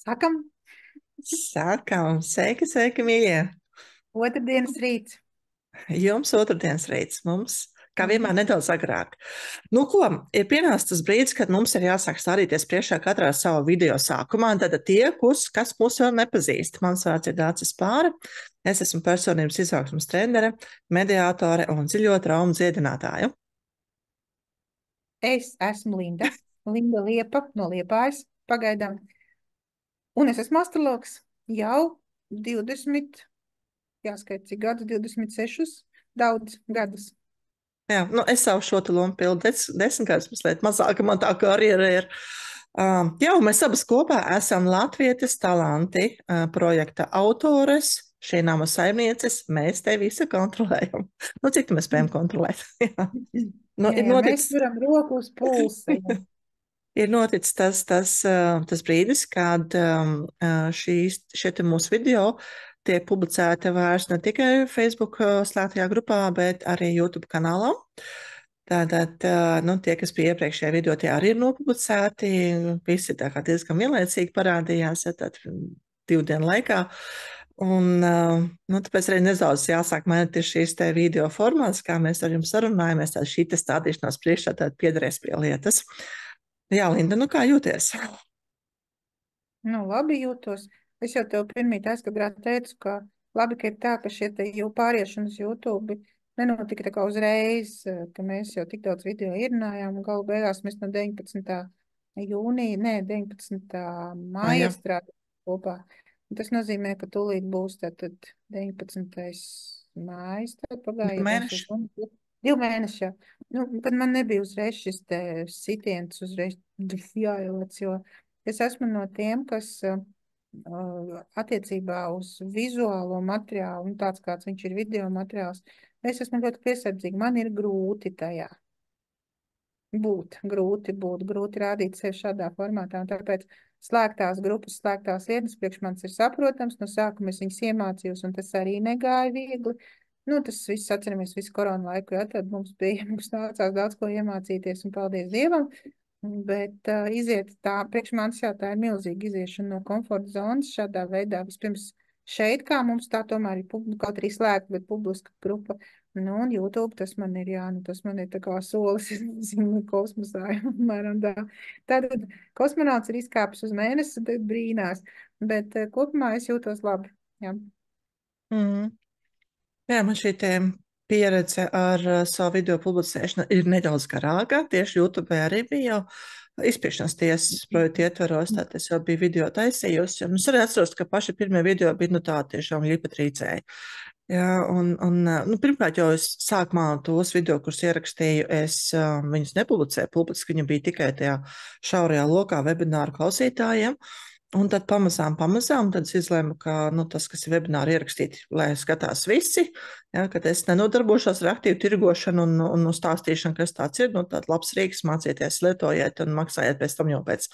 Sākam, Sākam, sveiki, mīļie! otrdienas rīts. Jums otrdienas rīts, mums, kā vienmēr, Mhm. nedaudz agrāk. Nu, ko, ir pienācis tas brīdis, kad mums ir jāsāk stādīties priekšā katrā savu video sākumā. Tad tie, kas mūs vēl nepazīst, mans vārds ir Dācis Pāre. Es esmu personības izaugsmes trenere, mediātore un dziļo traumu dziedinātāja. Es esmu Linda. Linda Liepa no Liepājas pagaidām. Un es esmu astrologs jau 20, jāskait cik gadus, 26, daudz gadus. Jā, nu, es savu šo lomu pildu 10 gadus, mazliet mazāk, man tā karjera ir. Jā, un mēs abas kopā esam Latvietes talanti projekta autores, šī nama saimnieces. Mēs te visu kontrolējam. Nu, cik tu mēs spējam kontrolēt? Jā. Nu, Jā, ir jā, mēs noticis, turam roku uz pulsa. Jā. ir noticis tas brīdis, kad šie te mūsu video tiek publicēti vairs ne tikai Facebook slēgtajā grupā, bet arī YouTube kanālā. Tātad, nu, tie, kas bija iepriekšējā video, tie arī ir nopublicēti. Visi tā kā diezgan vienlaicīgi parādījās, ja tad 2 dienu laikā. Un, nu, tāpēc arī nedaudz jāsāk mainīt šīs te video formāts, kā mēs ar jums sarunājamies. Tad šī te stādīšanās priekšā tad piederēs pie lietas. Jā, Linda, nu kā jūties? Nu, labi jūtos. Es jau tev pirmīt aizkadrā teicu, ka labi, ka ir tā, ka šie te jau pāriešana uz YouTube nenotika tā kā uzreiz, ka mēs jau tik daudz video ierunājām, un galu beigās mēs no 19. jūnija, nē, 19. Jā, māja strādājam kopā. Un tas nozīmē, ka tūlīt būs tātad 19. mājas, tad pagāja 2 mēneši. 2 mēneši, jā. Nu, kad man nebija uzreiz šis te sitiens uzreiz jāielec, jo es esmu no tiem, kas attiecībā uz vizuālo materiālu, un tāds kāds viņš ir video materiāls, es esmu ļoti piesardzīgi. Man ir grūti tajā grūti rādīt sevi šādā formātā, un tāpēc slēgtās grupas, slēgtās ienas priekš manis ir saprotams. No sākuma es viņas iemācījos, un tas arī negāja viegli. Nu, tas viss atceramies visu koronu laiku, ja, tad mums nācās daudz ko iemācīties, un paldies Dievam. Bet iziet tā, priekš manis jau tā ir milzīga iziešana no komforta zonas šādā veidā. Vispirms šeit, kā mums tā tomēr ir kaut arī slēgta, bet publiska grupa. Nu, un YouTube tas man ir, jā, nu, tas man ir tā kā solis, zinu, kosmosā, apmēram tā. Tātad kosmonauts ir izkāpis uz mēnesi, tad brīnās, bet kopumā es jūtos labi, jā. Mm. Jā, man šī pieredze ar savu video publicēšanu ir nedaudz garāka. Tieši YouTube arī bija jau izpiešanas tiesas projekta ietvaros, tātad es jau biju video taisījusi. Un es arī atceros, ka paši pirmie video bija nu tā tiešām ļipatrīcēji. Jā, nu, pirmkārt jau es sākumā tos video, kurus ierakstīju, es viņus nepublicēju publiski, viņi bija tikai tajā šaurajā lokā webināru klausītājiem. Un tad pamazām, tad es izlēmu, ka nu, tas, kas ir webināri ierakstīti, lai skatās visi, ja, ka es nenodarbošos ar aktīvu tirgošanu un stāstīšanu, kas tāds ir, nu, tāds labs rīks, mācieties, lietojiet un maksājiet pēc tam jau pēc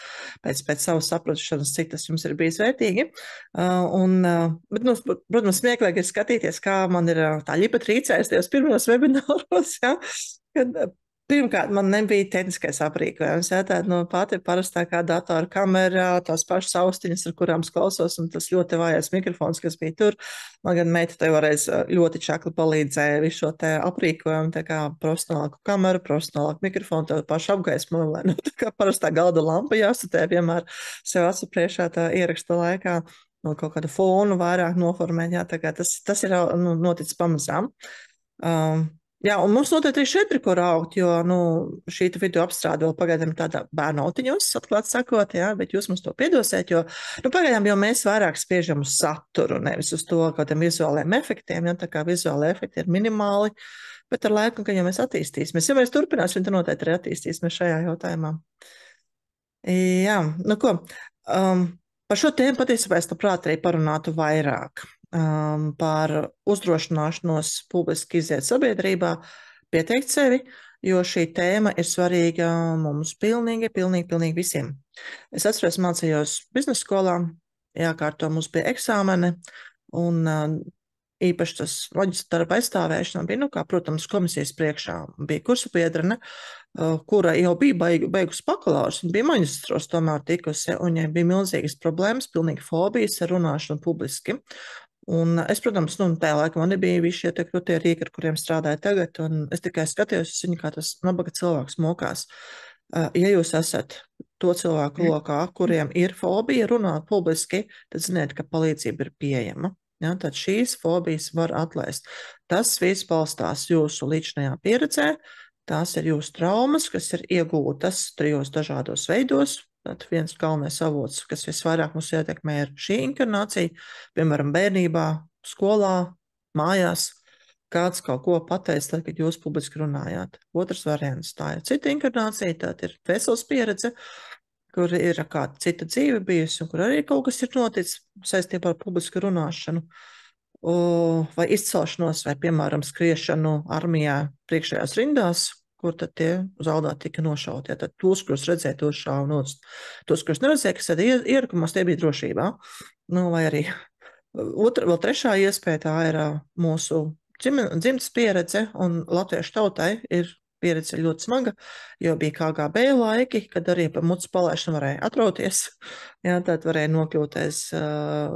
savas saprašanas, cik tas jums ir bijis vērtīgi. Bet, nu, protams, smieklīgi ir skatīties, kā man ir tā ļipatrīcēs tajos pirmos webināros, ja, kad pirmkārt, man nebija tehniskais aprīkojums. Ja, tāda nu, pati parastākā datora kamera, tās pašas austiņas, ar kurām es klausos, un tas ļoti vājais mikrofons, kas bija tur. Man gan meita toreiz ļoti čakli palīdzēja visu šo te aprīkojumu, tā kā profesionālāku kameru, profesionālāku mikrofonu, tā pašu apgaismojumu, lai nu, tā kā parastā galda lampa jāstatē vienmēr sev acu priekšā tā ieraksta laikā. No kaut kādu fonu vairāk noformēt, jā, tā kā tas ir nu, noticis pamazām. Jā, un mums noteikti ir 4, kur augt, jo nu, šī video apstrāde vēl pagaidām tādā bērnautiņos, atklāt sakot, jā, bet jūs mums to piedosiet, jo nu, pagaidām jau mēs vairāk spiežam uz saturu, nevis uz to kaut kādiem vizuāliem efektiem, ja tā kā vizuāli efekti ir minimāli, bet ar laiku, kad jau mēs attīstīsimies, ja mēs turpināsim, tad noteikti arī attīstīsimies šajā jautājumā. Jā, nu ko, par šo tēmu patiesībā es labprāt arī parunātu vairāk. Par uzdrošināšanos publiski iziet sabiedrībā, pieteikt sevi, jo šī tēma ir svarīga mums pilnīgi visiem. Es atceros, mācījos biznesa skolā, jākārto mums bija eksāmeni, un īpaši tas loģiski darba aizstāvēšana bija, protams, komisijas priekšā bija kursabiedrene, kura jau bija beigusi bakalaurs un bija maģistros tomēr tikusi, un viņai bija milzīgas problēmas, pilnīgi fobijas ar runāšanu publiski. Un es, protams, tajā laikā man nebija visi šie krūtie rīki, ar kuriem strādāju tagad, un es tikai skatījos uz viņu, kā tas nabaga cilvēks mokās. Ja jūs esat to cilvēku lokā, kuriem ir fobija runāt publiski, tad ziniet, ka palīdzība ir pieejama. Ja, tad šīs fobijas var atlaist. Tas viss balstās jūsu līdzinājā pieredzē, tās ir jūsu traumas, kas ir iegūtas 3 dažādos veidos. Tad viens galvenais avots, kas visvairāk mums ietekmē, ir šī inkarnācija, piemēram, bērnībā, skolā, mājās. Kāds kaut ko pateica, tad, kad jūs publiski runājāt. Otrs variants, tā ir cita inkarnācija, tā ir veselas pieredze, kur ir kāda cita dzīve bijusi, un kur arī kaut kas ir noticis saistībā ar publisku runāšanu, vai izcelšanos, vai, piemēram, skriešanu armijā priekšējās rindās, kur tad tie zaudāti tika nošauti. Ja, tad tos, kurus redzēja, tos šāva nost. Tos, kurus neredzēja, kas tad ierakumos, tie bija drošībā. Vai arī vēl trešā iespēja, tā ir mūsu dzimtas pieredze, un latviešu tautai ir pieredze ļoti smaga, jo bija KGB laiki, kad arī par mucu palaišanu varēja atrauties, jā, tad varēja nokļūt aiz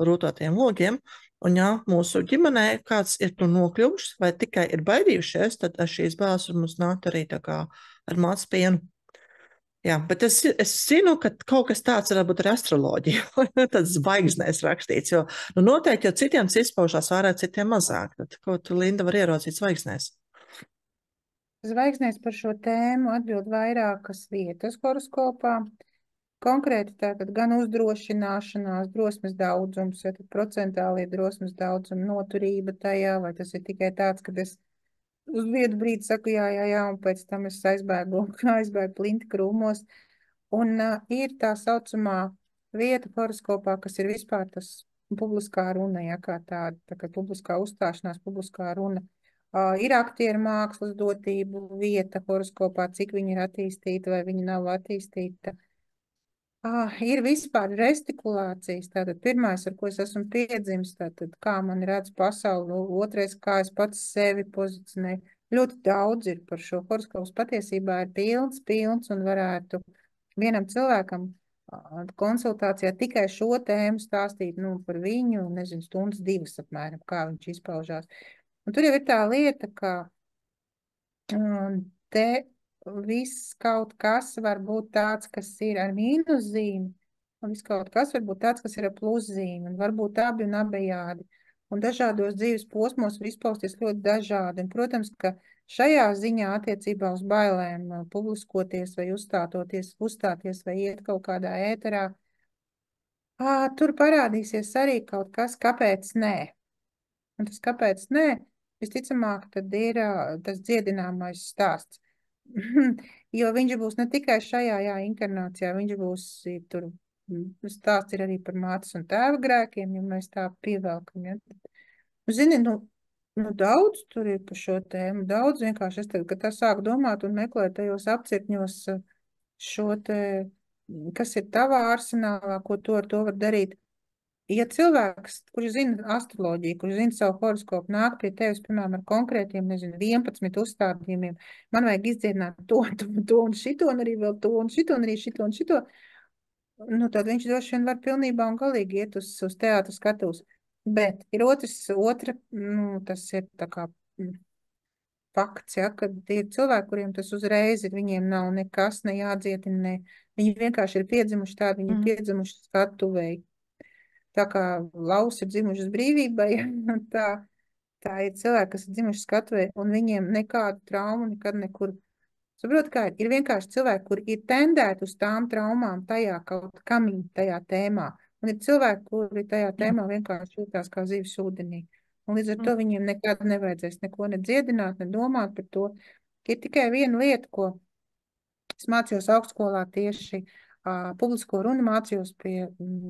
rūtotiem logiem, un jā, mūsu ģimenē kāds ir tur nokļuvuši, vai tikai ir baidījušies, tad šīs bēlas var mums nākt arī tā kā ar māc pienu. Jā, bet es zinu, ka kaut kas tāds varētu būt ar astroloģiju, tāds zvaigznēs rakstīts, jo noteikti, jo citiem izpaužās ārā, citiem mazāk. Tad, ko tu, Linda, var ieraudzīt zvaigznēs? Zvaigznēs par šo tēmu atbild vairākas vietas horoskopā. Konkrēti tātad gan uzdrošināšanās, drosmes daudzums, ja tad procentālie drosmes daudzuma, noturība tajā, vai tas ir tikai tāds, kad es uz vienu brīdi saku jā, un pēc tam es aizbēgu plinti krūmos. Un ir tā saucamā vieta horoskopā, kas ir vispār tas publiskā runa, ja kā tāda, tā kā publiskā uzstāšanās, publiskā runa. Ir aktieru mākslas dotību vieta horoskopā, cik viņi ir attīstīta vai viņi nav attīstīta. Ir vispār gestikulācijas, tātad pirmais, ar ko es esmu piedzimis, tātad kā man redz pasauli, otrais, kā es pats sevi pozicionēju. Ļoti daudz ir par šo horoskopu, patiesībā ir pilns un varētu vienam cilvēkam konsultācijā tikai šo tēmu stāstīt, par viņu, nezinu, 1-2 apmēram, kā viņš izpaužās. Un tur jau ir tā lieta, ka te viss kaut kas var būt tāds, kas ir ar mīnuszīmi, un viss kaut kas var būt tāds, kas ir ar pluszīmi, un varbūt abi un abejādi. Un dažādos dzīves posmos var izpausties ļoti dažādi. Un, protams, ka šajā ziņā attiecībā uz bailēm publiskoties vai uzstāties vai iet kaut kādā ēterā, tur parādīsies arī kaut kas, kāpēc nē. Un tas kāpēc nē, visticamāk, tad ir tas dziedināmais stāsts. Jo viņš būs ne tikai šajā inkarnācijā, viņš būs tur, stāsts ir arī par mātes un tēva grēkiem, ja mēs tā pievelkam. Ja. Zini, daudz tur ir par šo tēmu, daudz vienkārši es tagad, kad tā sāku domāt un meklēt tajos apcirkņos šo te, kas ir tavā arsenālā, ko tu ar to var darīt. Ja cilvēks, kurš zina astroloģiju, kurš zina savu horoskopu, nāk pie tevis, piemēram, ar konkrētiem, 11 uzstādījumiem, man vajag izdziedināt to un šito, un arī vēl to, un šito, un arī šito, un šito, tad viņš droši vien var pilnībā un galīgi iet uz teātru skatuves. Bet ir tas ir tā kā fakts, ja, kad ir cilvēki, kuriem tas uzreiz ir, viņiem nav nekas, ne jādzietina, viņi vienkārši ir piedzimuši tādi, viņi ir piedzimuši skatuvēji. Tā kā lausi ir dzimušas brīvībai, tā ir cilvēki, kas ir dzimuši skatuvē, un viņiem nekādu traumu nekad nekur. Saprot, kā ir vienkārši cilvēki, kur ir tendēti uz tām traumām tajā kaut kamī, tajā tēmā. Un ir cilvēki, kuri tajā tēmā vienkārši jūtās kā zivs ūdenī. Un līdz ar to viņiem nekad nevajadzēs neko nedziedināt, ne domāt par to. Ir tikai viena lieta, ko es mācījos augstskolā tieši publisko runu mācījos pie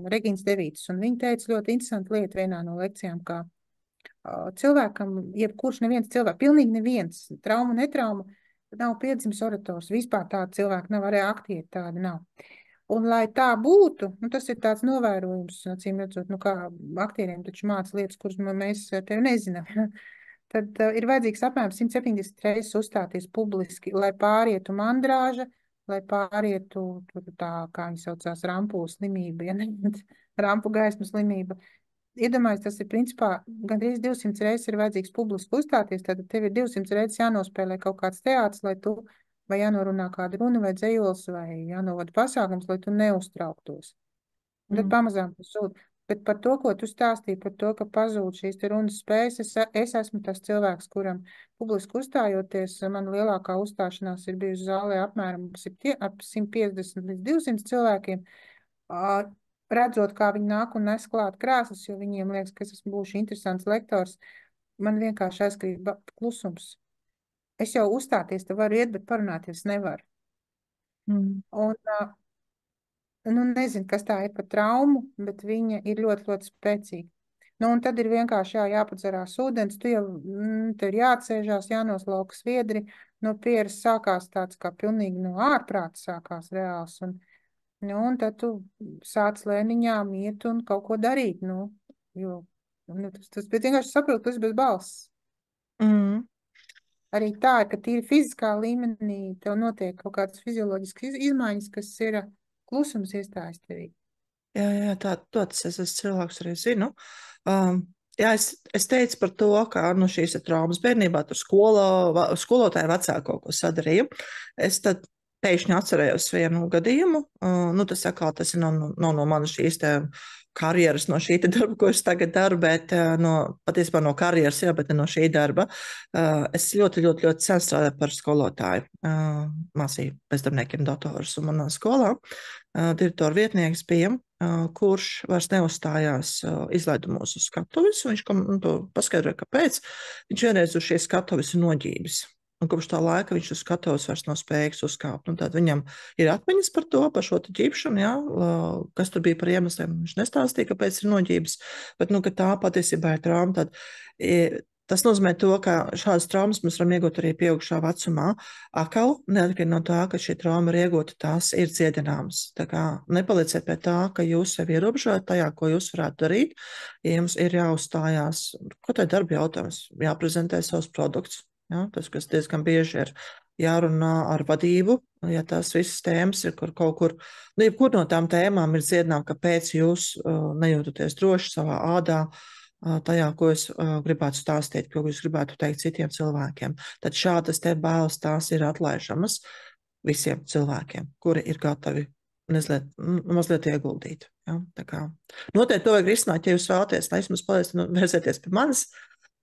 Regīnas Devītas, un viņa teica ļoti interesantu lietu vienā no lekcijām, kā cilvēkam, jebkurš neviens cilvēks, pilnīgi neviens, trauma, netrauma, nav piedzimis orators, vispār tāda cilvēka nav, arī aktieri tāda nav. Un, lai tā būtu, tas ir tāds novērojums, acīm redzot, kā aktieriem taču māca lietas, kuras mēs tev nezinām. Tad ir vajadzīgs apmēram 170 reizes uzstāties publiski, lai pārietu mandrāža, lai pārietu tā, kā viņi saucās, rampu slimība, ja ne, rampu gaismas slimība. Iedomājies, tas ir principā gandrīz 200 reizes ir vajadzīgs publiski uzstāties, tad tev ir 200 reizes jānospēlē kaut kāds teātris, lai tu, vai jānorunā kāda runa vai dzējols, vai jānovada pasākums, lai tu neuztrauktos. Un tad pamazām tas zūd. Bet par to, ko tu stāstīji, par to, ka pazūd šīs te runas spējas, es esmu tas cilvēks, kuram publiski uzstājoties, man lielākā uzstāšanās ir bijusi zālē apmēram ap 150 līdz 200 cilvēkiem. Redzot, kā viņi nāk un nes klāt krāsas, jo viņiem liekas, ka es esmu būšu interesants lektors, man vienkārši aizkrīt klusums. Es jau uzstāties te varu iet, bet parunāties nevaru. Un, nezinu, kas tā ir par traumu, bet viņa ir ļoti, ļoti spēcīga. Un tad ir vienkārši jāpadzerās ūdens, tu jau, tev ir jāatsēžās, jānoslauka sviedri, no pieres sākās tāds kā pilnīgi no ārprāta sākās reāls, un tad tu sāc lēniņām iet un kaut ko darīt, jo, tas bet vienkārši saprot, tas bez balss. Arī tā, ka tīri fiziskā līmenī tev notiek kaut kādas fizioloģiskas izmaiņas, kas ir klusums iestājas tevī. Jā, tas es cilvēks arī zinu. Es teicu par to, ka šīs traumas bērnībā tur skolotāji vecāki kaut ko sadarīja. Es tad pēkšņi atcerējos vienu gadījumu. Tas ir no manas šīs karjeras, no šī darba, ko es tagad daru, bet patiesībā no karjeras, jā, bet ne no šī darba. Es ļoti sen strādāju par skolotāju. Mācīju bezdarbniekiem datorus, un manā skolā direktora vietnieks bija, kurš vairs neuzstājās izlaidumos uz skatuves. Viņš paskaidroja, kāpēc. Viņš vienreiz uz šīs skatuves ir noģības. Un kopš tā laika viņš uz skatuves vairs nav spējīgs uzkāpt. Tad viņam ir atmiņas par to, par šo ģibšanu, jā, kas tur bija par iemesliem. Viņš nestāstīja, kāpēc ir noģības, bet ka tā patiesībā ir trauma. Tad, tas nozīmē to, ka šādas traumas mēs varam iegūt arī pieaugušā vecumā. Atkal, neatkarīgi no tā, ka šī trauma ir iegūta, tās ir dziedināmas. Tā kā nepaliciet pie tā, ka jūs sevi ierobežojat tajā, ko jūs varētu darīt. Ja jums ir jāuzstājās, ko tā ir darba jautājums, jāprezentē savus produktus. Ja, tas, kas diezgan bieži ir jārunā ar vadību, ja tās visas tēmas ir kaut kur, jebkur no tām tēmām ir dziedinām, kāpēc jūs nejūtaties droši savā ādā, tajā, ko jūs gribētu stāstīt, ko jūs gribētu teikt citiem cilvēkiem. Tad šādas te bailes tās ir atlaižamas visiem cilvēkiem, kuri ir gatavi mazliet ieguldīt. Ja? Noteikti to vajag risināt, ja jūs vēlaties, lai jums palīdz vērsieties pie manis.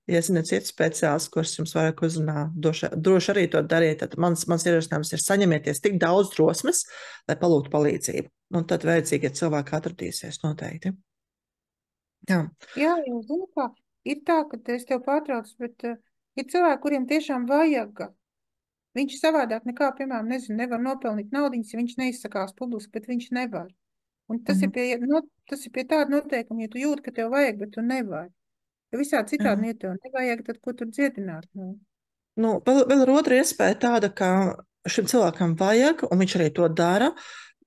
Ja esat cits speciālists, kurš jums vairāk uzrunā, droši arī to darīt, tad mans ierosinājums ir saņemieties tik daudz drosmes, lai palūgtu palīdzību. Un tad vajadzīgie cilvēki atradīsies noteikti. Jā, jau zinu kā, ir tā, ka es tev pārtraucu, bet ir cilvēki, kuriem tiešām vajag. Viņš savādāk nekā, piemēram, nevar nopelnīt naudiņas, ja viņš neizsakās publiski, bet viņš nevar. Un tas ir pie tāda noteikuma, ja tu jūti, ka tev vajag, bet tu nevari. Ja visādi citādi ja tev nevajag, tad ko tur dziedināt? Vēl ir otra iespēja tāda, ka šim cilvēkam vajag, un viņš arī to dara,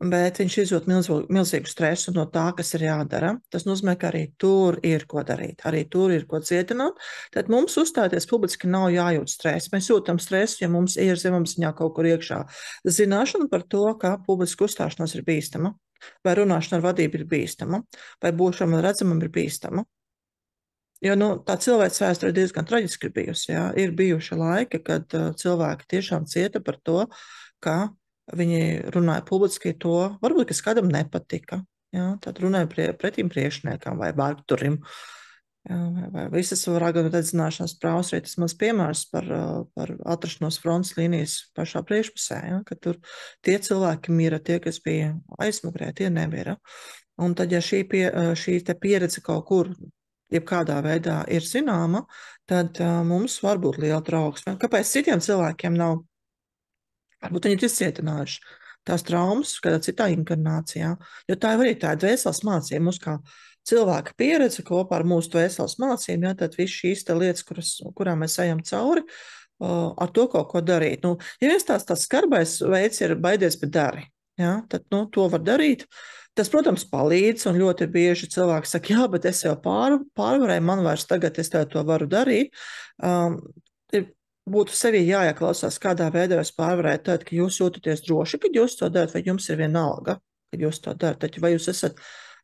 bet viņš izjūt milzīgu stresu no tā, kas ir jādara. Tas nozīmē, ka arī tur ir ko darīt, arī tur ir ko dziedināt. Tad mums uzstāties publiski nav jājūt stress. Mēs jūtam stresu, ja mums ir zemapziņā kaut kur iekšā zināšana par to, ka publiski uzstāšanās ir bīstama, vai runāšana ar vadību ir bīstama, vai būšana redzamam ir bīstama. Jo tā cilvēks vēsture ir diezgan traģiski bijusi. Jā. Ir bijuši laiki, kad cilvēki tiešām cieta par to, ka viņi runāja publiski to, varbūt, kas kādam nepatika. Jā. Tad runāja pretim priekšniekam vai vārturim. Vai visas raganu dedzināšanas prāvas, arī tas mans piemērs par atrašanos frontes līnijas pašā priekšpusē, ja, ka tur tie cilvēki mira, tie, kas bija aizmugurē, tie nemira. Un tad, ja šī pieredze kaut kur jebkādā veidā ir zināma, tad mums var būt liela trauksme. Kāpēc citiem cilvēkiem nav? Varbūt viņi ir izcietinājuši tās traumas kādā citā inkarnācijā, jo tā jau arī tā ir dvēseles mācība. Mums kā cilvēka pieredze kopā ar mūsu dvēseles mācību, ja, tad viss šīs lietas, kurām mēs ejam cauri, ar to kaut ko darīt. Ja viens tāds skarbais veids ir baidies, bet dari. Ja? Tad, to var darīt. Tas, protams, palīdz, un ļoti bieži cilvēki saka, jā, bet es jau pārvarēju, man vairs tagad es to varu darīt. Ir būtu sevī jāieklausās, kādā veidā jūs pārvarējat, tad, ka jūs jūtaties droši, kad jūs to darat, vai jums ir vienalga, kad jūs to darat. Tad, vai jūs esat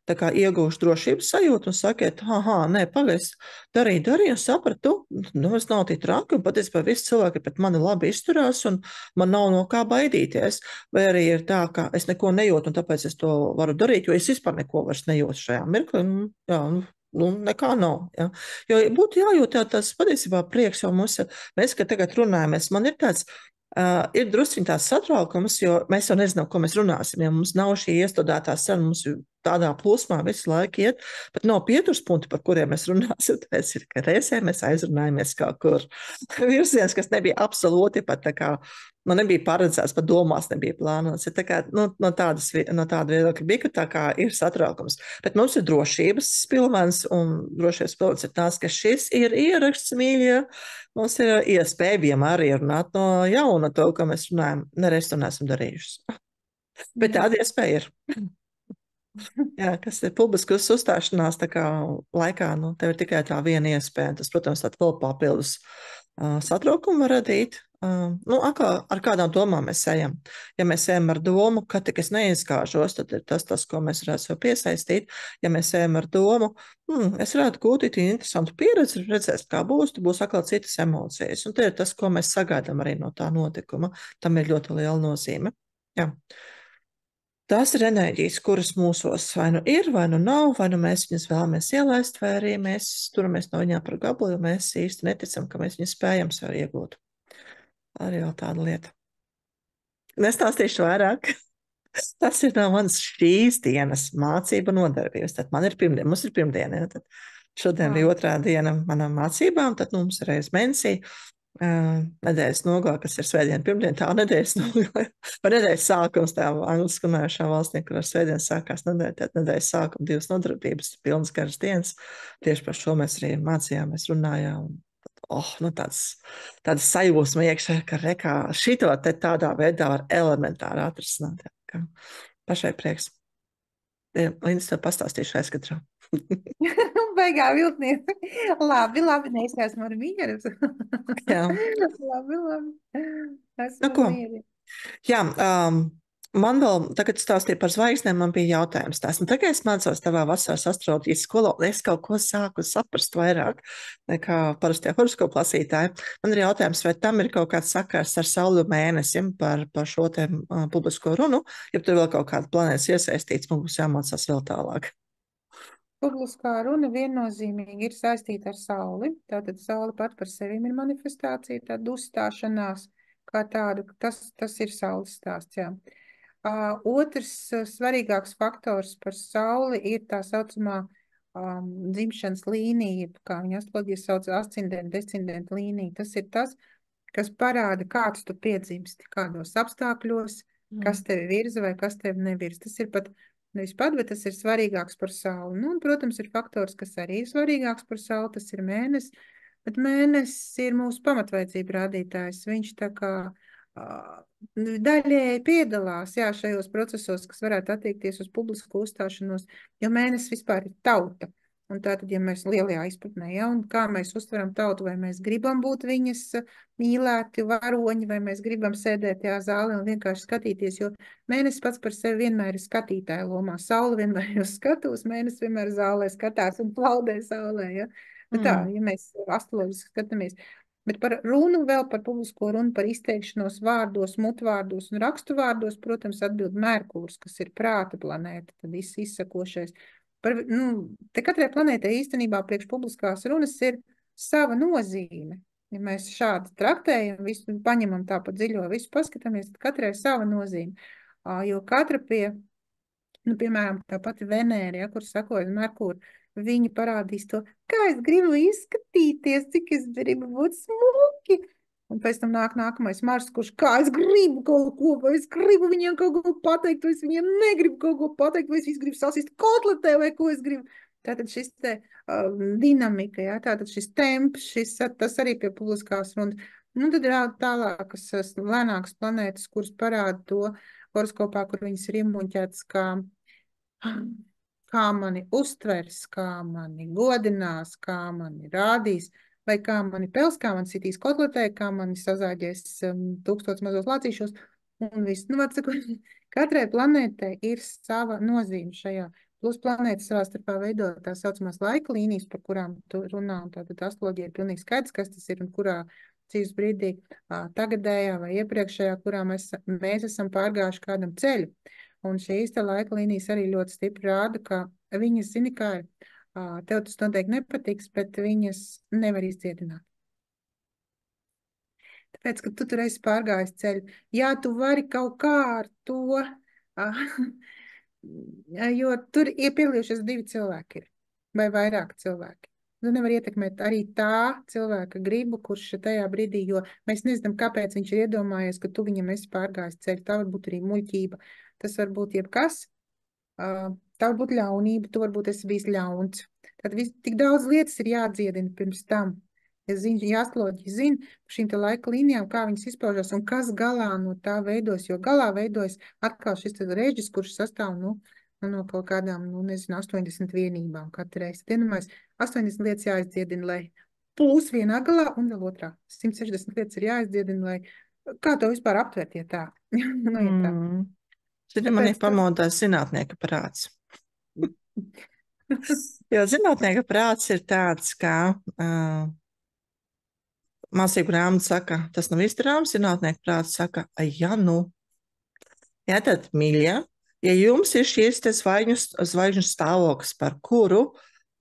tā kā ieguvuši drošības sajūtu un sakiet, nē, pagaist, darīju, un sapratu, es nav tik traki, un patiesībā visi cilvēki pret mani labi izturās, un man nav no kā baidīties. Vai arī ir tā, ka es neko nejūtu, un tāpēc es to varu darīt, jo es vispār neko vairs nejūtu šajā mirklī. Nekā nav. Ja? Jo būtu jājūt tas patiesībā prieks, jo mēs, kad tagad runājamies, man ir tāds, ir drusciņ tās satraukums, jo mēs jau nezinām, ko mēs runāsim. Ja mums nav šī iestudētā saruna, mums ir tādā plūsmā visu laiku iet, bet nav pieturspunkti, par kuriem mēs runāsim. Tāpēc ir, ka reizē mēs aizrunājamies kaut kur virziens, kas nebija absolūti pat tā kā, nebija paredzēts, pat domās nebija plānots. Ja tā kā, no tāda viedokļa bija, ka tā kā ir satraukums. Bet mums ir drošības pilvens, un drošības pilvens ir tās, ka šis ir ieraksts, mīļie. Mums ir iespēja vienmēr ierunāt no jauna to, ko mēs runājam. Nereiz to neesam darījuši. Bet tāda iespēja ir. Jā, kas ir publiskas uzstāšanās tā kā laikā, tev ir tikai tā viena iespēja. Tas, protams, tad vēl papildus satraukumu var radīt. Ar kādām domām mēs ejam? Ja mēs ejam ar domu, ka tik es neizkāžos, tad ir tas, ko mēs varētu sev piesaistīt. Ja mēs ejam ar domu, es varētu gūt interesantu pieredzi, redzēs, kā būs, tad būs atkal citas emocijas. Un te ir tas, ko mēs sagaidām arī no tā notikuma. Tam ir ļoti liela nozīme. Jā. Tās ir enerģijas, kuras mūsos vai nu ir, vai nu nav, vai nu mēs viņas vēlamies ielaist, vai arī mēs turamies no viņām par gabalu, jo mēs īsti neticam, ka mēs viņas spējam sev iegūt. Arī vēl tāda lieta. Nestāstīšu vairāk. Tas ir no manas šīs dienas mācība nodarbības. Tad mums ir pirmdiena, ja? Tad šodien bija otrā diena manām mācībām, tad mums ir reiz mēnesī. Nedēļas nogalē, kas ir svētdiena, pirmdiena, tā nedēļas nogalē, vai nedēļas sākums, tā angliski runājušā valstī, kur ar svētdienu sākās nedēļa, tad nedēļas sākuma 2 nodarbības, pilnas garas dienas. Tieši par šo mēs arī mācījāmies, runājām. Tāda sajūsma iekšā, ka rekā šito te tādā veidā var elementāri atrisināt. Pašai prieks. Līdz tev pastāstīšu aizkatrā. Baigā viltniece. Labi, neizsāsmu ar mieru. Jā. Labi. Esmu mieru. Jā, man vēl tagad stāstīja par zvaigznēm, man bija jautājums tās. Tagad es mācos tavā vasaras astroloģijas skolā, un es kaut ko sāku saprast vairāk nekā parastie horoskopu lasītāji. Man ir jautājums, vai tam ir kaut kāds sakars ar Sauli mēnesim par šo te publisko runu, ja tur vēl kaut kāda planētas iesaistīts, man būs jāmācās vēl tālāk. Publiskā runa viennozīmīgi ir saistīta ar Sauli. Tātad Saule pat par sevi ir manifestācija, tāda uzstāšanās kā tāda. Tas ir Saules stāsts, jā. Otrs svarīgāks faktors par Sauli ir tā saucamā dzimšanas līnija, kā viņa astroloģija sauc ascendenta, descendenta līnija. Tas ir tas, kas parāda, kāds tu piedzimsti, kādos apstākļos, kas tevi virza vai kas tevi nevirza. Tas ir pat nevis pat, bet tas ir svarīgāks par Sauli. Un, protams, ir faktors, kas arī ir svarīgāks par Sauli, tas ir mēnesis, bet mēnesis ir mūsu pamatvajadzību rādītājs. Viņš tā kā daļēji piedalās šajos procesos, kas varētu attiekties uz publisku uzstāšanos, jo mēnesis vispār ir tauta. Un tātad, ja mēs lielajā izpratnē, un kā mēs uztveram tautu, vai mēs gribam būt viņas mīlēti varoņi, vai mēs gribam sēdēt tajā zālē un vienkārši skatīties, jo mēnesis pats par sevi vienmēr ir skatītāja lomā. Saule vienmēr ir uz skatuves, mēnesis vienmēr zālē skatās un plaudē saulē, ja? Tā, ja mēs astroloģiski skatāmies. Bet par runu vēl, par publisko runu, par izteikšanos vārdos, mutvārdos un raksturvārdos, protams, atbild Merkurs, kas ir prāta planēta, tad izsakošais. Te katrai planētai īstenībā priekš publiskās runas ir sava nozīme. Ja mēs šādi traktējam, visu paņemam tā pa dziļo, visu paskatāmies, tad katrai sava nozīme. Jo katra piemēram, tā pati Venēra, kur sakoja Merkūru, viņi parādīs to, kā es gribu izskatīties, cik es gribu būt smuki. Un pēc tam nākamais Mars, kurš kā es gribu kaut ko, vai es gribu viņiem kaut ko pateikt, vai es viņiem negribu kaut ko pateikt, vai es gribu sasist kotletē, vai ko es gribu. Tātad šis te dinamika, tātad šis temps, tas arī pie publiskās runas. Tad ir tālākas, lēnākas planētas, kuras parāda to, horoskopā, kur viņas ir iemuņķētas, kā mani uztvers, kā mani godinās, kā mani rādīs, vai kā mani pels, kā mani sitīs kotletē, kā mani sazāģēs 1000 mazos lācīšos, un viss. Nu, var sakot, katrai planētai ir sava nozīme šajā. Plus planētas savā starpā veido tā saucamās laika līnijas, par kurām tu runā, un tātad astroloģija ir pilnīgi skaidrs, kas tas ir un kurā dzīves brīdī, tagadējā vai iepriekšējā, kurā mēs esam pārgājuši kādam ceļu. Un šīs te laika līnijas arī ļoti stipri rāda, ka viņas, zini, kā ir, tev tas noteikti nepatiks, bet viņas nevar izdziedināt. Tāpēc, ka tu tur esi pārgājis ceļu. Jā, tu vari kaut kā ar to, jo tur ir piedalījušies 2 cilvēki vai vairāk cilvēki. Tu nevar ietekmēt arī tā cilvēka gribu, kurš tajā brīdī, jo mēs nezinām, kāpēc viņš ir iedomājies, ka tu viņam esi pārgājis ceļu. Tā var būt arī muļķība. Tas var būt jebkas. Tā var būt ļaunība, tu varbūt esi bijis ļauns. Tad tik daudz lietas ir jādziedina pirms tam. Astroloģija zina par šīm te laika līnijām, kā viņas izpaužas un kas galā no tā veidos, jo galā veidojas atkal šis režis, kurš sastāv no kaut kādām, 80 vienībām katru reizi. Vienmēr 80 lietas jāizdziedina, lai plus vienā galā un vēl otrā. 160 lietas ir jāizdziedina, lai kā to vispār aptvert, ja tā. Ja tā. Zini, man ir pamodās zinātnieka prāts. Jo zinātnieka prāts ir tāds, kā mācību grāmata saka, tas nav izdarāms, zinātnieka prāts saka, ja nu. Jā, tad, mīļie, ja jums ir šīs te zvaigžņu stāvoklis, par kuru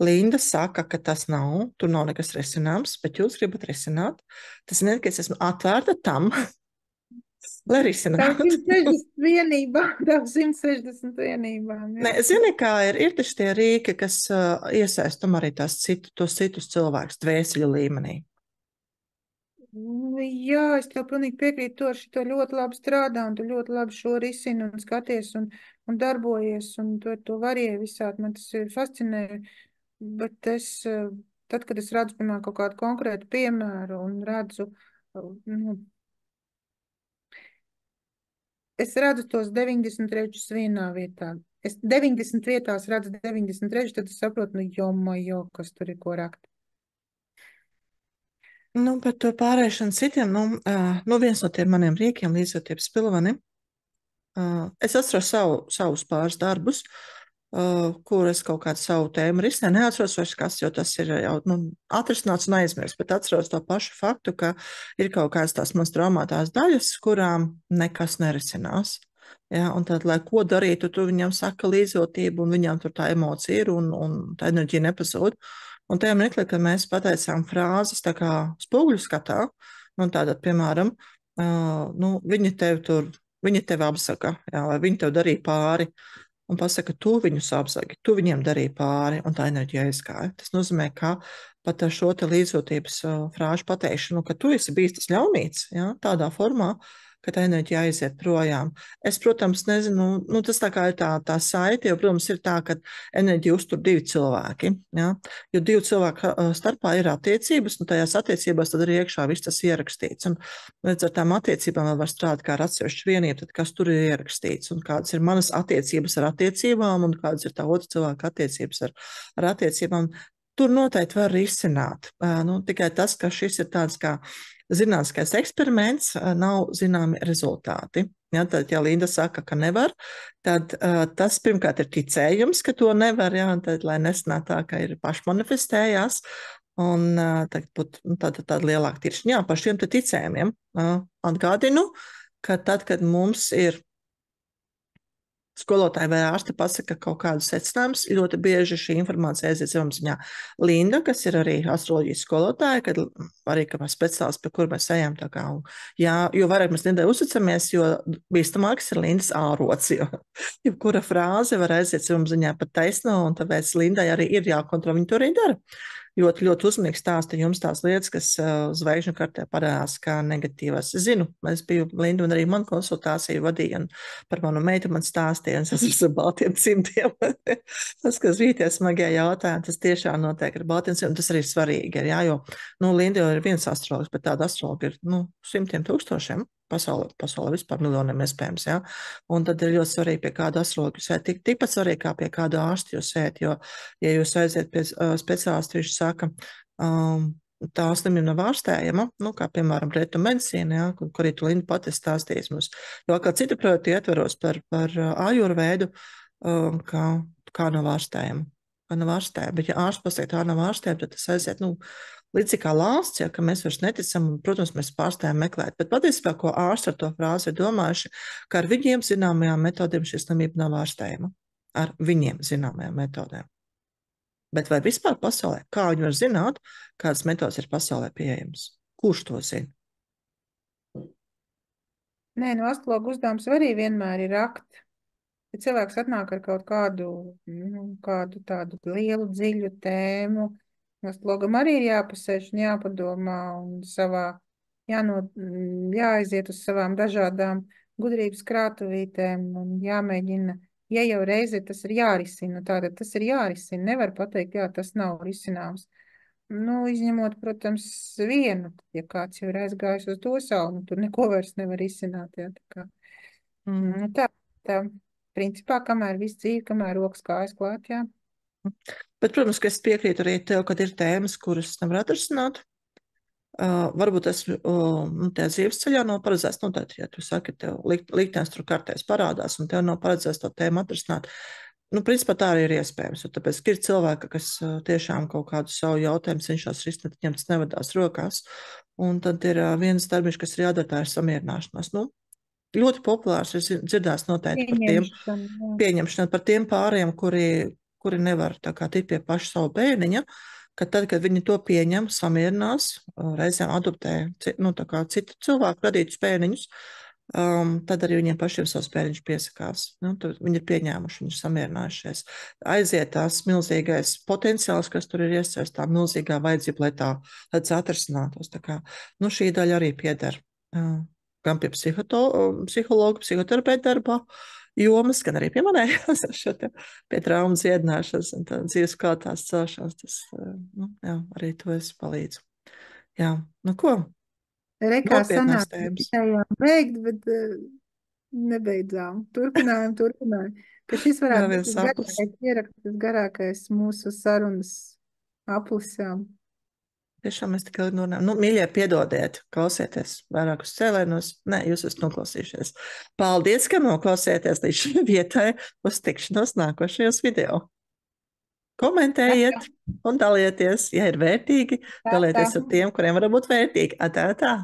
Linda saka, ka tas nav, tur nav nekas risināms, bet jūs gribat risināt, tas ir, ka es esmu atvērta tam, lai risinātu. Tev 160 vienībām. Ne, zini, kā ir taču tie rīki, kas iesaistam arī tos citus cilvēkus dvēseļu līmenī. Jā, es tev pilnīgi piekrītu, tu ar šito ļoti labi strādā, un tu ļoti labi šo risini un skaties un darbojies, un tu ar to varēji visādi, man tas ir fascinē, bet tad, kad es redzu, piemēram, kaut kādu konkrētu piemēru un redzu, es redzu tos 90 reģus vienā vietā. Es 90 vietās redzu 90 reģus, tad es saprotu, jo, kas tur ir ko rakt. Par to pārēšanu citiem, viens no tiem maniem rīkiem, līdzjūtības pilveni, es atceros savus pāris darbus, kur es kaut kādu savu tēmu risināju. Neatceros vairs kas, jo tas ir jau atrisināts un aizmirsts, bet atceros to pašu faktu, ka ir kaut kādas tās manas traumātās daļas, kurām nekas nerisinās. Ja, un tad, lai ko darītu, tu viņam saka līdzjūtību, un viņam tur tā emocija ir, un tā enerģija nepazūd. Un tajā mirklī, kad mēs pateicām frāzes tā kā spoguļu skatā, tātad, piemēram, viņi tevi apsaka, jā, vai viņi tev darīja pāri, un pasaka, tu viņus apsaki, tu viņiem darīji pāri, un tā enerģija aizgāja. Tas nozīmē, ka pat ar šo te līdzjūtības frāžu pateikšanu, ka tu esi bijis tas ļaunīts, jā, tādā formā, ka tā enerģija aiziet projām. Es, protams, nezinu, tas tā kā ir tā saite, jo, protams, ir tā, ka enerģiju uztur 2 cilvēki, ja? Jo 2 cilvēku starpā ir attiecības, un tajās attiecībās tad arī iekšā viss tas ierakstīts. Un līdz ar tām attiecībām vēl var strādāt kā ar atsevišķu vienību, tad kas tur ir ierakstīts, un kādas ir manas attiecības ar attiecībām, un kādas ir tā otra cilvēka attiecības ar attiecībām. Tur noteikti var risināt. Tikai tas, ka šis ir tāds kā zinātniskais eksperiments, nav zināmi rezultāti. Ja, tad, ja Linda saka, ka nevar, tad tas pirmkārt ir ticējums, ka to nevar, ja, un tad, lai nesanāk tā, ka ir pašmanifestējās, un tad būtu tāda lielāka tiršņa. Jā, par šiem te ticējumiem atgādinu, ka tad, kad mums ir skolotāji vai ārsti pasaka kaut kādus secinājumus, ļoti bieži šī informācija aiziet zemapziņā. Linda, kas ir arī astroloģijas skolotāja, kad arī kā speciālists, pie kur mēs ejam, tā kā, jā, jo vairāk mēs Lindai uzticamies, jo bīstamāks ir Lindas ārots, jo jebkura frāze var aiziet zemapziņā pat taisno, un tāpēc Lindai arī ir jākontrolē, viņa to arī dara. Ļoti uzmanīgi stāsta jums tās lietas, kas zvaigžņu kartē parādās kā negatīvas. Es zinu, es biju Linda un arī man konsultāciju vadīja, un par manu meitu man stāstīja, un es esmu ar baltiem cimdiem. Tas, kas vītie smagie jautājumi, tas tiešām notiek ar baltiem cimdiem, tas arī svarīgi ir, jā, jo, Linda jau ir viens astrologs, bet tāda astrologa ir, 100 000. pasaulē vispār miljoniem iespējams, ja? Un tad ir ļoti svarīgi, pie kāda astrologa jūs ejat, tikpat svarīgi kā pie kāda ārsta jūs ejat, jo, ja jūs aiziet pie speciālista, viņš saka, tā slimība nav ārstējama, nu, kā piemēram rietu medicīna, ja, kur arī tu Linda pati stāstīs mums. Jo kā cita projekta ietveros par ājurveidu, kā nav ārstējama. Bet ja ārsts pasaka, tā nav ārstējama, tad tas aiziet, līdzīgi kā lāsts, ja, ka mēs vairs neticam, un, protams, mēs pārstājam meklēt. Bet patiesībā, ko ārsti ar to frāzi ir domājuši, ka ar viņiem zināmajām metodēm šī slimība nav ārstējama. Ar viņiem zināmajām metodēm. Bet vai vispār pasaulē, kā viņi var zināt, kādas metodas ir pasaulē pieejamas? Kurš to zina? Nē, astrologa uzdevums arī vienmēr ir rakt. Ja cilvēks atnāk ar kaut kādu tādu lielu, dziļu tēmu, astrologam arī ir jāpasēž un jāpadomā un jāaiziet uz savām dažādām gudrības krātuvītēm un jāmēģina, ja jau reizi tas ir jārisina, tātad tas ir jārisina. Nevar pateikt, jā, tas nav risināms. Izņemot, protams, vienu, ja kāds jau ir aizgājis uz to salu, tur neko vairs nevar izsināt. Jā, tā. Principā, kamēr viss dzīve, kamēr rokas kājas klāt, jā. Bet, protams, ka es piekrītu arī tev, kad ir tēmas, kuras nevar atrisināt. Varbūt tas tajā dzīves ceļā nav paredzēts, tad, ja tu saki, tev liktenis tur kartēs parādās un tev nav paredzēts to tēmu atrisināt, principā tā arī ir iespējams, jo tāpēc ir cilvēki, kas tiešām kaut kādu savu jautājumu cenšas risināt, viņam tas nevadās rokās, un tad ir viens darbiņš, kas ir jādara, tā ir samierināšanās. Ļoti populārs, es dzirdēs noteikti pieņemšanu par tiem pāriem, kuri nevar tā kā tikt pie paša savu bērniņa, ka tad, kad viņi to pieņem, samierinās, reizēm adoptē, tā kā citu cilvēku radītus bērniņus, tad arī viņiem pašiem savus bērniņus piesakās. Tad viņi ir pieņēmuši, viņi ir samierinājušies. Aiziet tās milzīgais potenciāls, kas tur ir iesaistīts, tā milzīgā vajadzība, lai tas atrisinātos. Tā kā, šī daļa arī pieder gan pie psihologa, psihoterapeitu darba jomas, gan arī pie manējās, pie traumas dziedināšanas un dzīves kvalitātes celšanas. Tas, arī to es palīdzu. Jā, ko? Rekā sanāk, bijām beigt, bet nebeidzām. Turpinājām. Ka šis varētu būt garākais mūsu sarunas aplisām. Tiešām mēs tikai runājam. Mīļie, piedodiet, klausieties vairākus cēlēnos. Nē, jūs esat noklausījušies. Paldies, ka noklausieties līdz šai vietai. Uz tikšanos nākošajos video. Komentējiet un dalieties, ja ir vērtīgi. Dalieties ar tiem, kuriem var būt vērtīgi. Tā.